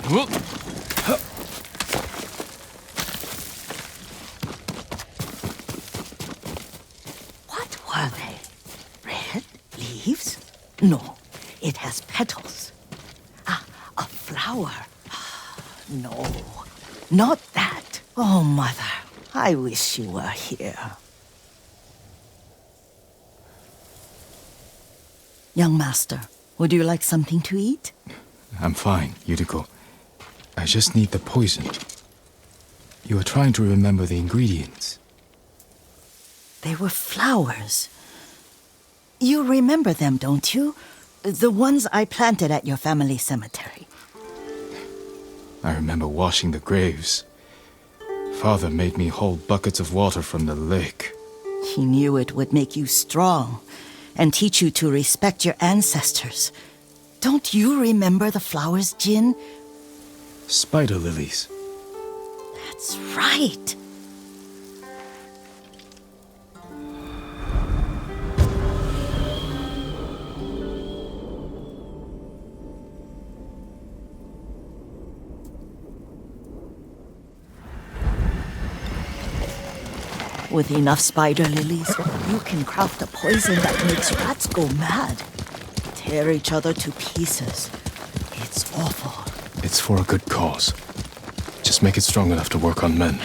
What were they? Red leaves? No, it has petals. Ah, a flower. No, not that. Oh, Mother, I wish you were here. Young master, would you like something to eat? I'm fine, Yuriko. I just need the poison. You are trying to remember the ingredients. They were flowers. You remember them, don't you? The ones I planted at your family cemetery. I remember washing the graves. Father made me hold buckets of water from the lake. He knew it would make you strong and teach you to respect your ancestors. Don't you remember the flowers, Jin? Spider lilies. That's right. With enough spider lilies, you can craft a poison that makes rats go mad. Tear each other to pieces. It's awful. It's for a good cause. Just make it strong enough to work on men.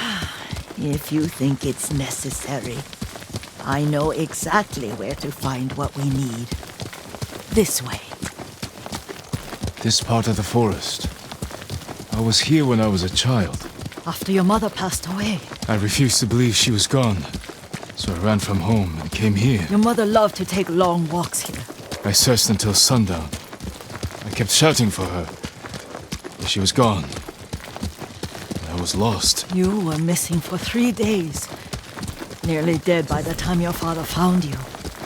If you think it's necessary, I know exactly where to find what we need. This way. This part of the forest. I was here when I was a child. After your mother passed away. I refused to believe she was gone. So I ran from home and came here. Your mother loved to take long walks here. I searched until sundown. I kept shouting for her. But she was gone. I was lost. You were missing for 3 days. Nearly dead by the time your father found you.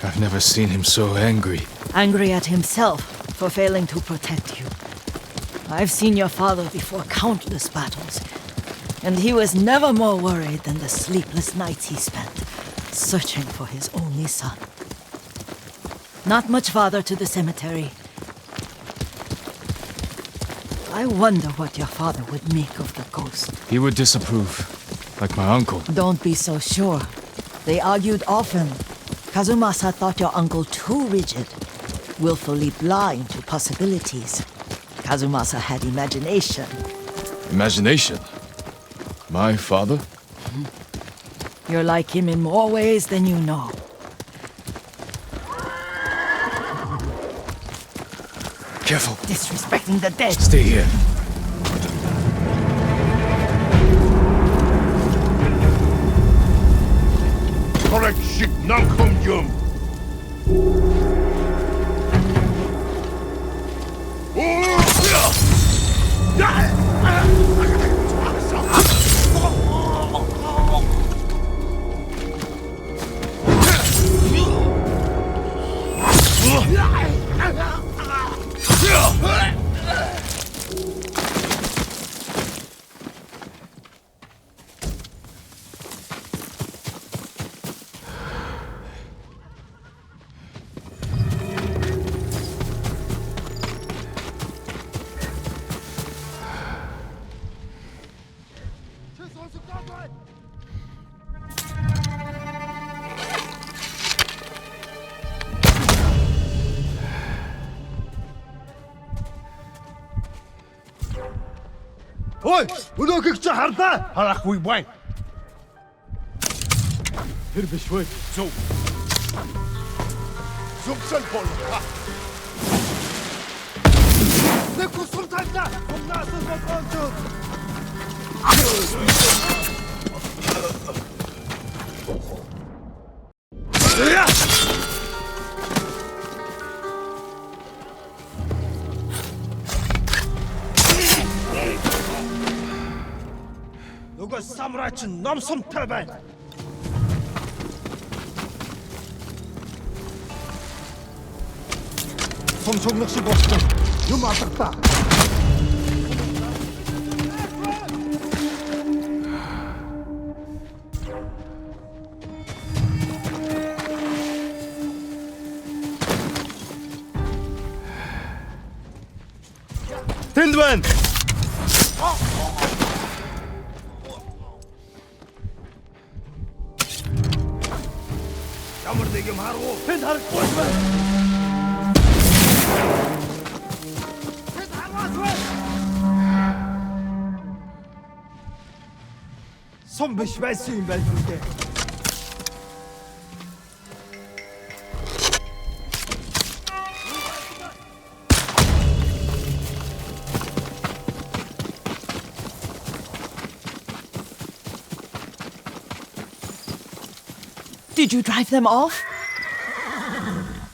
I've never seen him so angry. Angry at himself for failing to protect you. I've seen your father before countless battles. And he was never more worried than the sleepless nights he spent searching for his only son. Not much farther to the cemetery. I wonder what your father would make of the ghost. He would disapprove, like my uncle. Don't be so sure. They argued often. Kazumasa thought your uncle too rigid, willfully blind to possibilities. Kazumasa had imagination. Imagination? My father? You're like him in more ways than you know. Careful. Disrespecting the dead. Stay here. Correct shit, non-conjum. Ой, өнөөгч хардаа. Харахгүй бай. Тэр биш вэ? Зөв. Зөвсөн бол. Нэг кусам тайлаа. Унаас болгоож. Нөгөө самурай чинь номсомтой байна. Сумсогнох шиг болсон. Юм алгатаа. Тэнд байна. Ямар нэг юм харав уу? Тэнд харахгүй байна. Тэнд харахгүй. Сум биш байсан юм байна үү? Did you drive them off?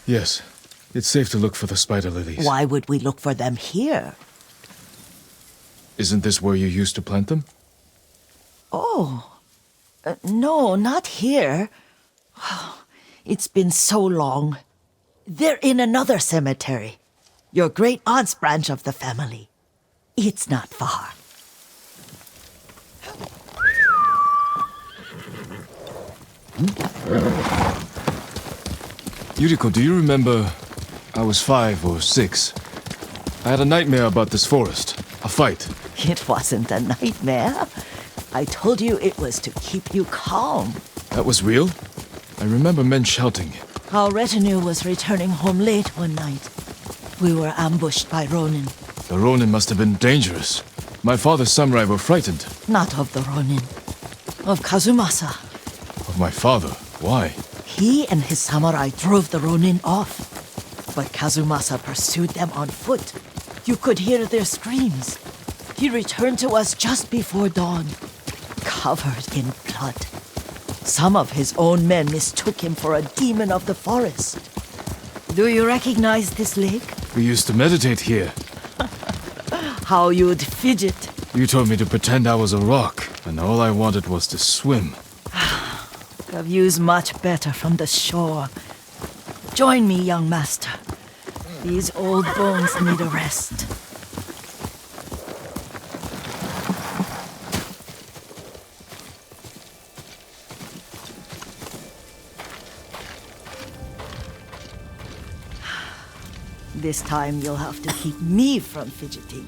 Yes. It's safe to look for the spider lilies. Why would we look for them here? Isn't this where you used to plant them? Oh, no, not here. It's been so long. They're in another cemetery. Your great aunt's branch of the family. It's not far. Yuriko, do you remember? I was 5 or 6. I had a nightmare about this forest. A fight. It wasn't a nightmare. I told you it was to keep you calm. That was real? I remember men shouting. Our retinue was returning home late one night. We were ambushed by Ronin. The Ronin must have been dangerous. My father's samurai were frightened. Not of the Ronin. Of Kazumasa. Of my father? Why? He and his samurai drove the Ronin off. But Kazumasa pursued them on foot. You could hear their screams. He returned to us just before dawn, covered in blood. Some of his own men mistook him for a demon of the forest. Do you recognize this lake? We used to meditate here. How you'd fidget. You told me to pretend I was a rock, and all I wanted was to swim. The view's much better from the shore. Join me, young master. These old bones need a rest. This time you'll have to keep me from fidgeting.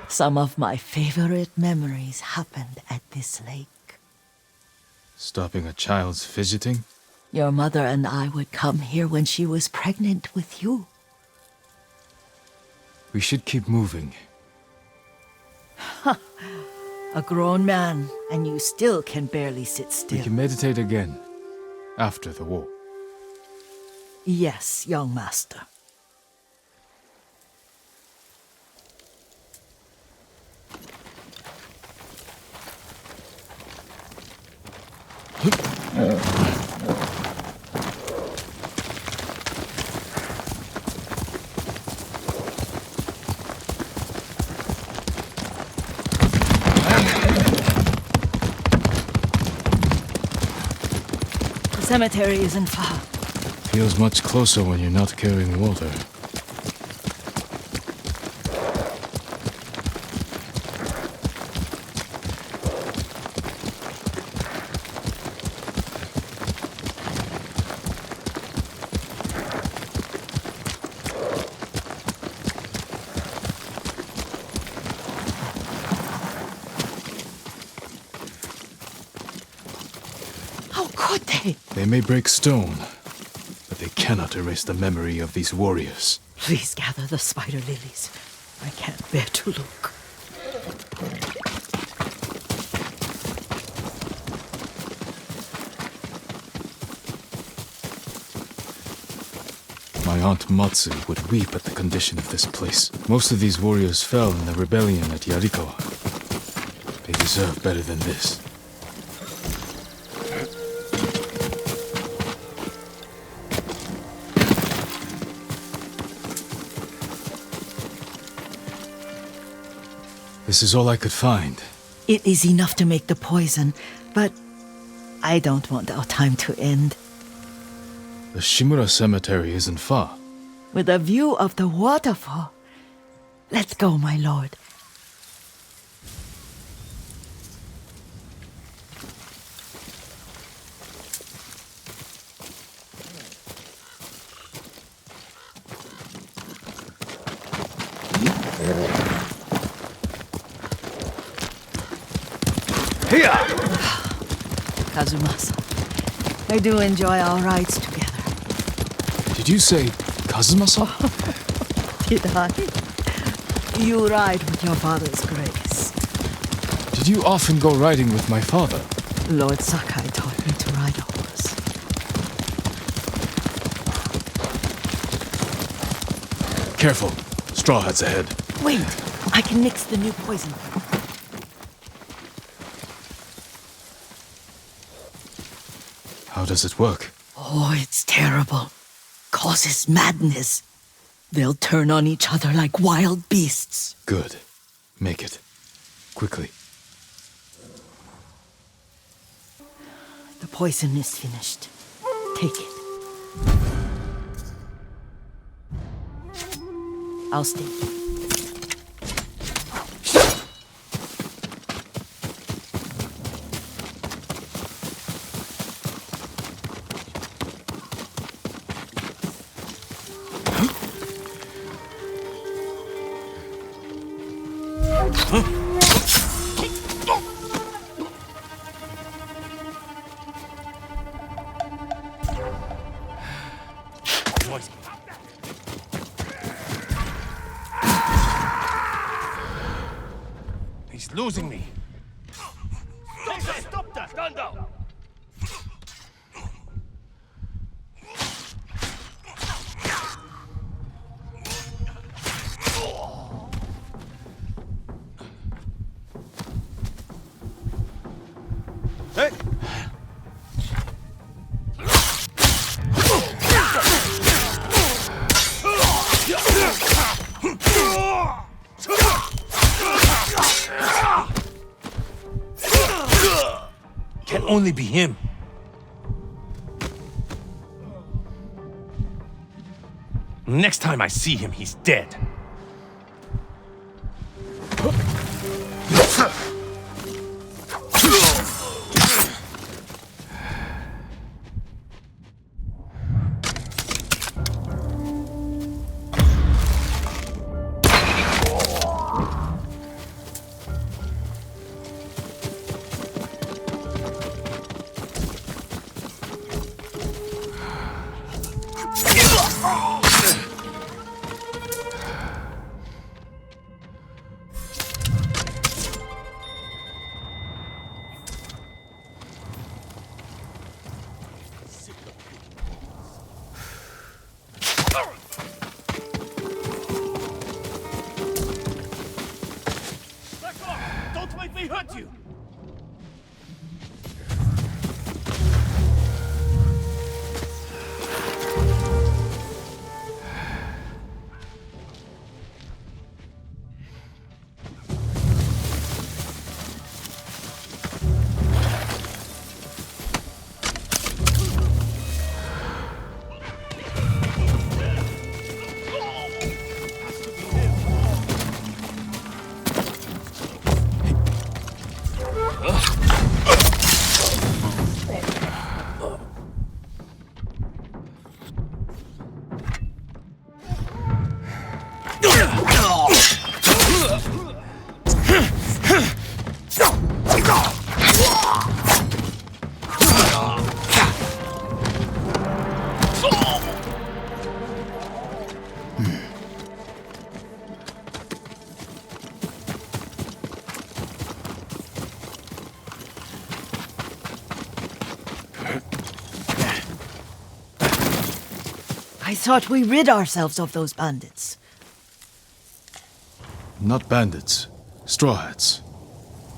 Some of my favorite memories happened at this lake. Stopping a child's fidgeting? Your mother and I would come here when she was pregnant with you. We should keep moving. A grown man, and you still can barely sit We still. can meditate again. After the war. Yes, young master. The cemetery isn't far. Feels much closer when you're not carrying water. How could they? They may break stone, but they cannot erase the memory of these warriors. Please gather the spider lilies. I can't bear to look. My aunt Matsu would weep at the condition of this place. Most of these warriors fell in the rebellion at Yuriko. They deserve better than this. This is all I could find. It is enough to make the poison, but I don't want our time to end. The Shimura Cemetery isn't far. With a view of the waterfall. Let's go, my lord. Here! Kazumasa, I do enjoy our rides together. Did you say Kazumasa? Did I? You ride with your father's grace. Did you often go riding with my father? Lord Sakai taught me to ride a horse. Careful. Straw Hat's ahead. Wait, I can mix the new poison. How does it work? Oh, it's terrible. Causes madness. They'll turn on each other like wild beasts. Good. Make it. Quickly. The poison is finished. Take it. I'll stay. He's losing me. Stop that! Stand down! Hey! Can only be him. Next time I see him, he's dead. Don't make me hurt you! I thought we rid ourselves of those bandits. Not bandits. Straw Hats.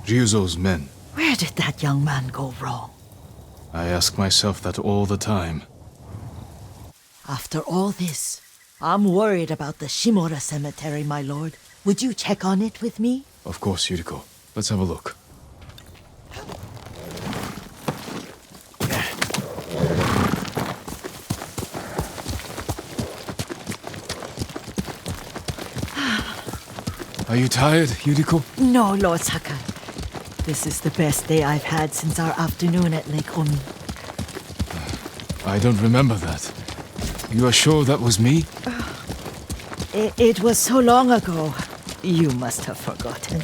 Ryuzo's men. Where did that young man go wrong? I ask myself that all the time. After all this, I'm worried about the Shimura cemetery, my lord. Would you check on it with me? Of course, Yuriko. Let's have a look. Are you tired, Yuriko? No, Lord Sakai. This is the best day I've had since our afternoon at Lake Omi. I don't remember that. You are sure that was me? It was so long ago. You must have forgotten.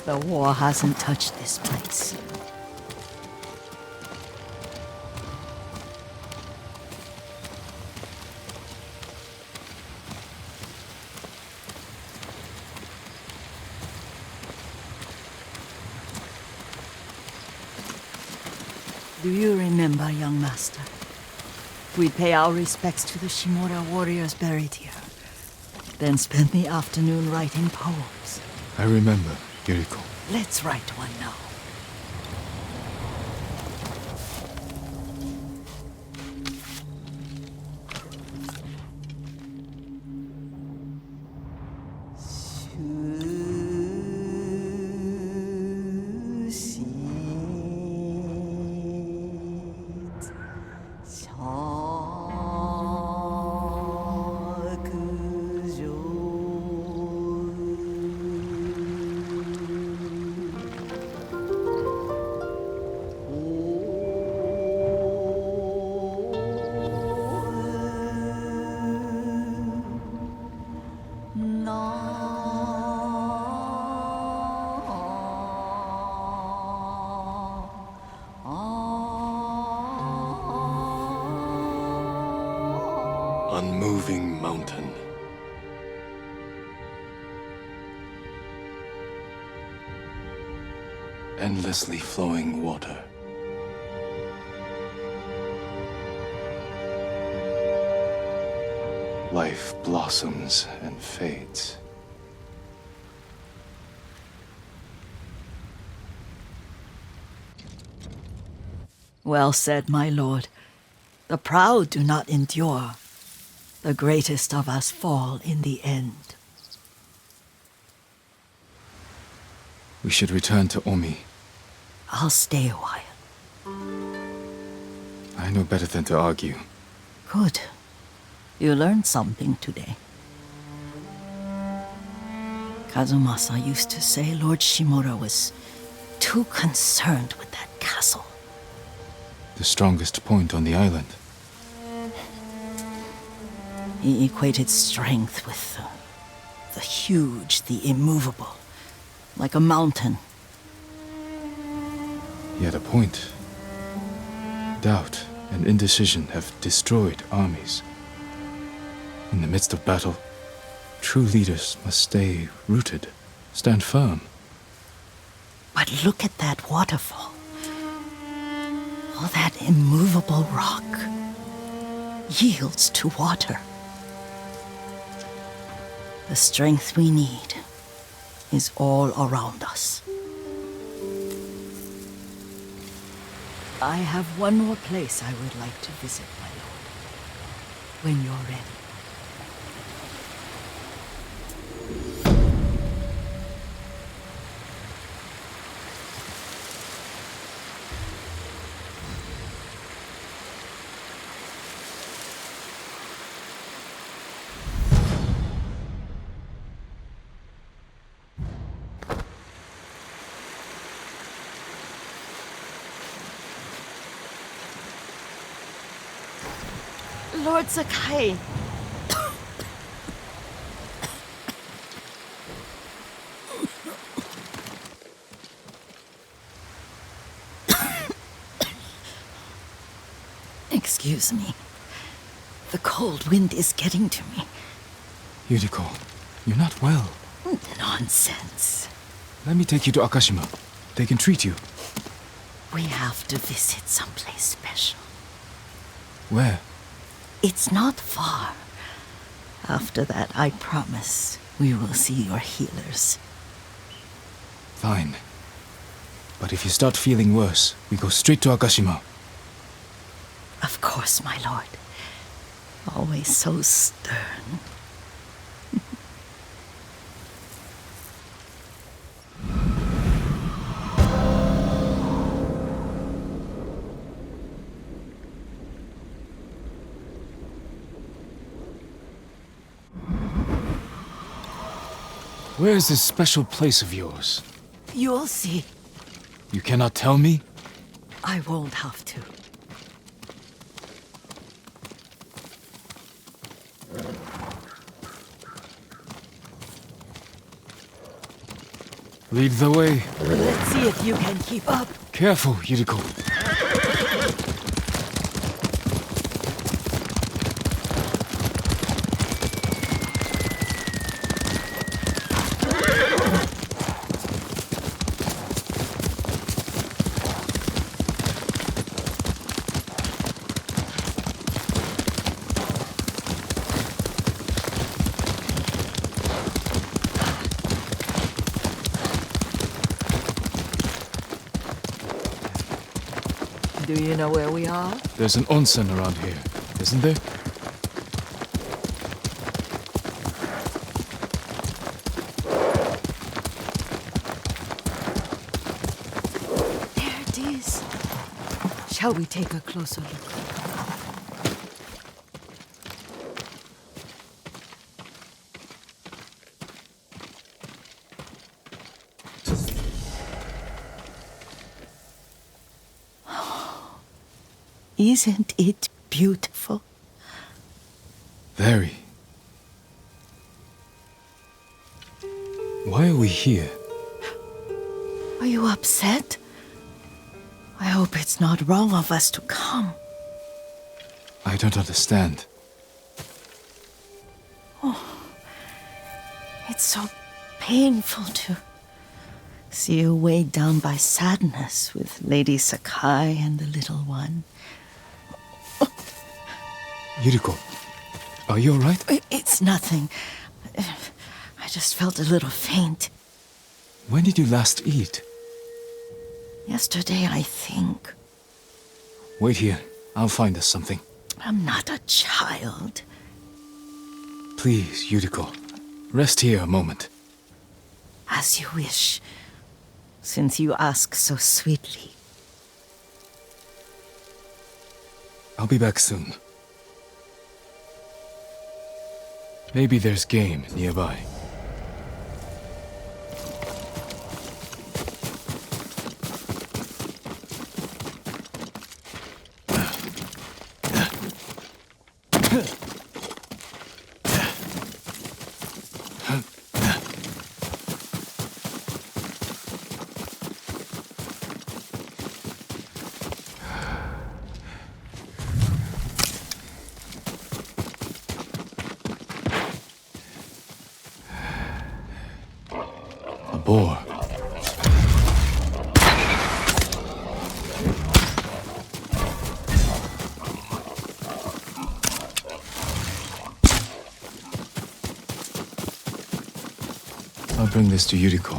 The war hasn't touched this place. Do you remember, young master? We'd pay our respects to the Shimura warriors buried here, then spend the afternoon writing poems. I remember, Yuriko. Let's write one now. Unmoving mountain. Endlessly flowing water. Life blossoms and fades. Well said, my lord. The proud do not endure. The greatest of us fall in the end. We should return to Omi. I'll stay a while. I know better than to argue. Good. You learned something today. Kazumasa used to say Lord Shimura was too concerned with that castle. The strongest point on the island. He equated strength with the huge, the immovable, like a mountain. He had a point. Doubt and indecision have destroyed armies. In the midst of battle, true leaders must stay rooted, stand firm. But look at that waterfall. All that immovable rock yields to water. The strength we need is all around us. I have one more place I would like to visit, my lord. When you're ready. Lord Sakai. Excuse me. The cold wind is getting to me. Yuriko, you're not well. Nonsense. Let me take you to Akashima. They can treat you. We have to visit someplace special. Where? It's not far. After that, I promise we will see your healers. Fine. But if you start feeling worse, we go straight to Akashima. Of course, my lord. Always so stern. Where is this special place of yours? You'll see. You cannot tell me? I won't have to. Lead the way. Let's see if you can keep up. Careful, Yuriko. Do you know where we are? There's an onsen around here, isn't there? There it is. Shall we take a closer look? Isn't it beautiful? Very. Why are we here? Are you upset? I hope it's not wrong of us to come. I don't understand. It's so painful to see you weighed down by sadness with Lady Sakai and the little one. Yuriko, are you alright? It's nothing. I just felt a little faint. When did you last eat? Yesterday, I think. Wait here. I'll find us something. I'm not a child. Please, Yuriko. Rest here a moment. As you wish, since you ask so sweetly. I'll be back soon. Maybe there's game nearby. Boar. I'll bring this to Yuriko.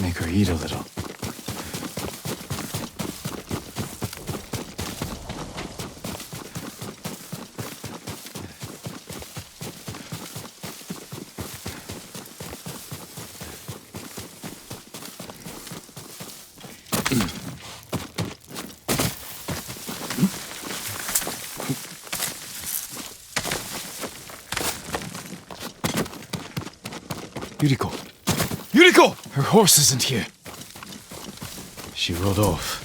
Make her eat a little. Yuriko! Yuriko! Her horse isn't here. She rode off.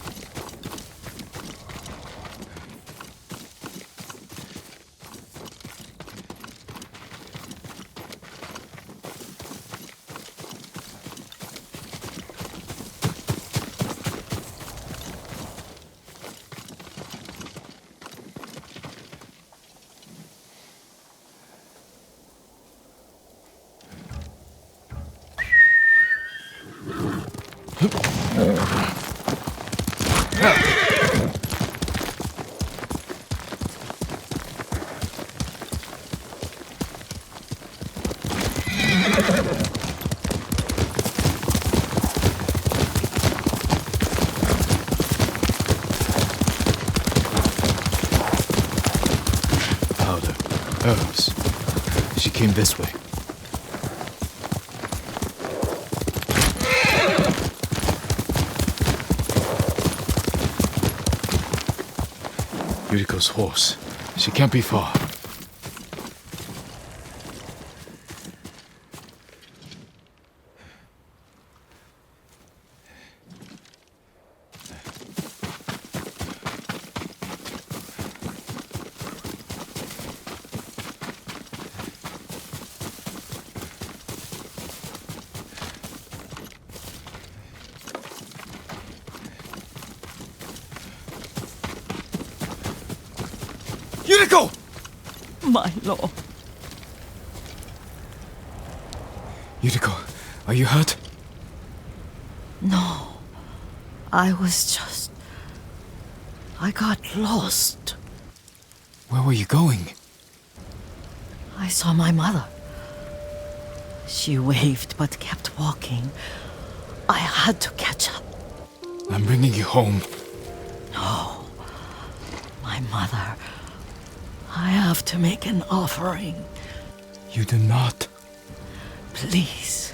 Powder. Herbs. She came this way. Yuriko's horse. She can't be far. Yuriko! My lord. Yuriko, are you hurt? No. I got lost. Where were you going? I saw my mother. She waved but kept walking. I had to catch up. I'm bringing you home. No. My mother. I have to make an offering. You do not. Please.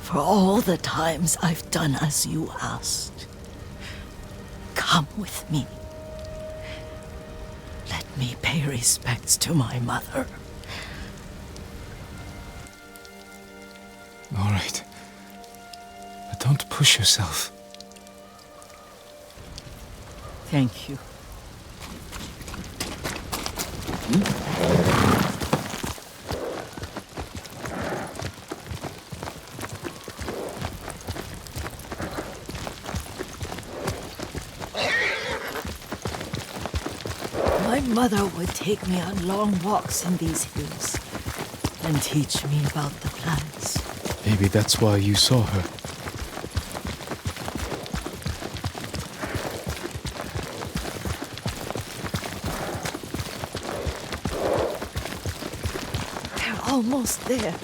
For all the times I've done as you asked. Come with me. Let me pay respects to my mother. All right. But don't push yourself. Thank you. My mother would take me on long walks in these hills and teach me about the plants. Maybe that's why you saw her. They're almost there.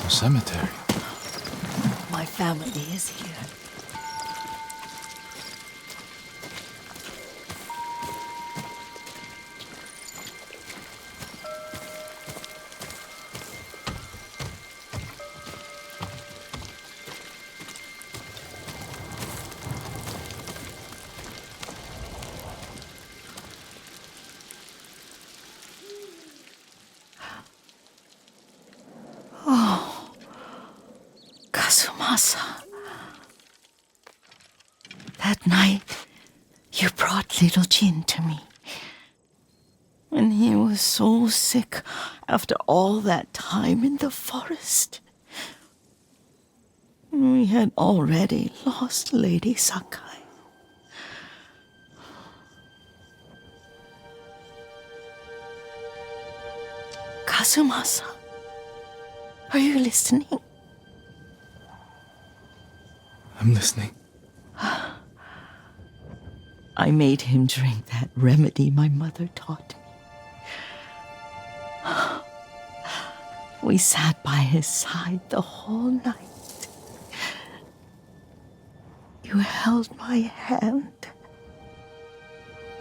Cemetery. My family is here. Kazumasa. That night, you brought little Jin to me. When he was so sick after all that time in the forest. We had already lost Lady Sakai. Kazumasa, are you listening? I'm listening. I made him drink that remedy my mother taught me. We sat by his side the whole night. You held my hand.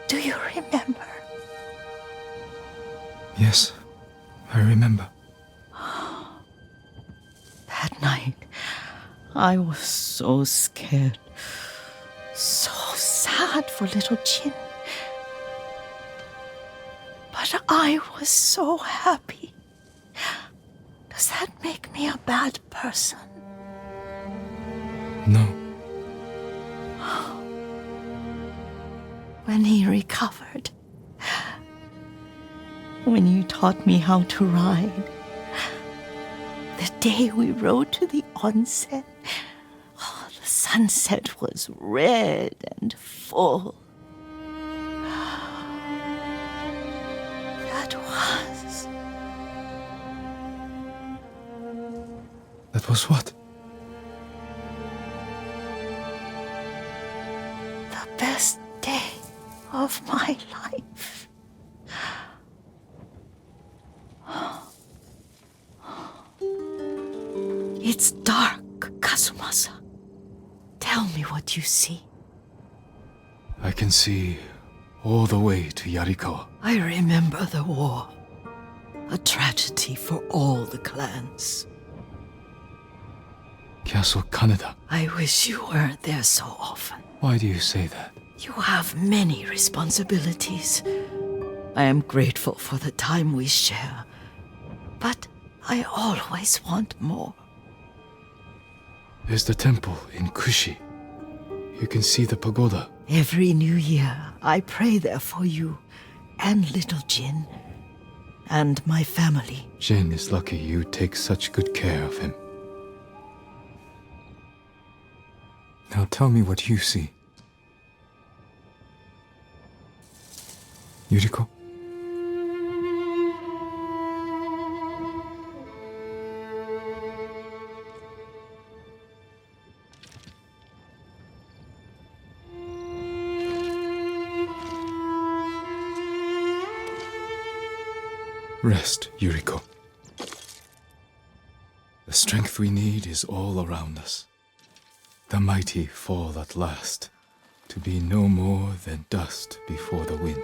Do you remember? Yes, I remember. That night, I was so scared, so sad for little Jin. But I was so happy. Does that make me a bad person? No. When he recovered, when you taught me how to ride, the day we rode to the onsen, the sunset was red and full. That was what? The best day of my life. It's dark, Kazumasa. Tell me what you see. I can see all the way to Yuriko. I remember the war. A tragedy for all the clans. Castle Kaneda. I wish you weren't there so often. Why do you say that? You have many responsibilities. I am grateful for the time we share, but I always want more. There's the temple in Kushi. You can see the pagoda. Every new year, I pray there for you and little Jin and my family. Jin is lucky you take such good care of him. Now tell me what you see. Yuriko? Rest, Yuriko. The strength we need is all around us. The mighty fall at last, to be no more than dust before the wind.